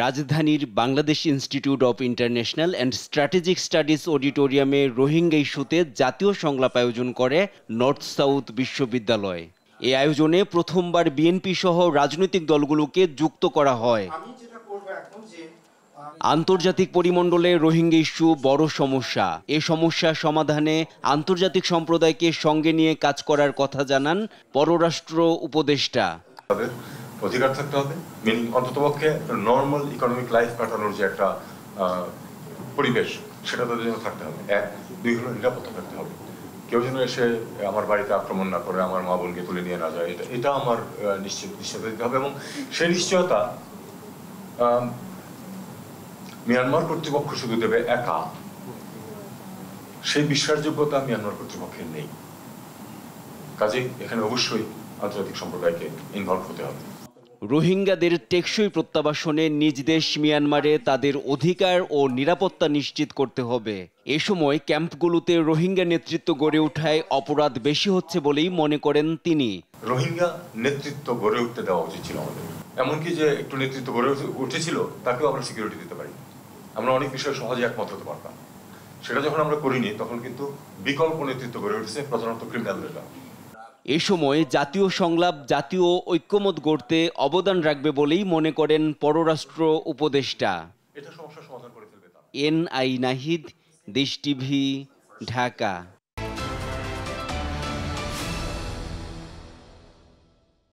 রাজধানীর Bangladesh institute of international and strategic studies অডিটোরিয়ামে রোহিঙ্গা ইস্যুতে জাতীয় সংলাপ আয়োজন করে নর্থ সাউথ বিশ্ববিদ্যালয়। এই আয়োজনে প্রথমবার বিএনপি সহ রাজনৈতিক দলগুলোকে যুক্ত করা হয়। আন্তর্জাতিক পরিমণ্ডলে রোহিঙ্গা ইস্যু বড় সমস্যা। এ সমস্যা সমাধানে আন্তর্জাতিক সম্প্রদায়কে সঙ্গে নিয়ে কাজ করার কথা জানান পররাষ্ট্র উপদেষ্টা। অধিকার থাকতে হবে, মিনিং অন্ততপক্ষে নর্মাল ইকোনমিক লাইফ কাটানোর যে একটা পরিবেশ, সেটা তাদের জন্য থাকতে হবে। এক, দুই হলো নিরাপত্তা থাকতে হবে। কেউ যেন এসে আমার বাড়িতে আক্রমণ না করে, আমার মা বোনকে তুলে নিয়ে না যায়, এটা আমার নিশ্চয়তা দিতে হবে। এবং সেই নিশ্চয়তা মিয়ানমার কর্তৃপক্ষ শুধু দেবে একা, সেই বিশ্বাসযোগ্যতা মিয়ানমার কর্তৃপক্ষের নেই। কাজেই এখানে অবশ্যই আন্তর্জাতিক সম্প্রদায়কে ইনভলভ হতে হবে। রোহিঙ্গাদের টেকসই প্রত্যাবাসনে নিজ দেশ মিয়ানমারে তাদের অধিকার ও নিরাপত্তা নিশ্চিত করতে হবে। এ সময় ক্যাম্পগুলোতে রোহিঙ্গা নেতৃত্ব গড়ে ওঠায় অপরাধ বেশি হচ্ছে বলেই মনে করেন তিনি। রোহিঙ্গা নেতৃত্ব গড়ে উঠতে দেওয়া উচিত ছিল আমাদের। এমনকি যে একটু নেতৃত্ব গড়ে উঠেছিল তাকেও আমরা সিকিউরিটি দিতে পারি। আমরা অনেক বিষয়ে সহজে একমত হতে পারতাম। সেটা যখন আমরা করিনি, তখন কিন্তু বিকল্প নেতৃত্ব গড়ে উঠেছে, প্রধানত ক্রিমিনালরা। এ সময় জাতীয় সংলাপ জাতীয় ঐক্যমত গড়তে অবদান রাখবে বলেই মনে করেন পররাষ্ট্র উপদেষ্টা। এটা সমস্যার সমাধান করে ফেলবে। এনআই নাহিদ, দেশ টিভি, ঢাকা।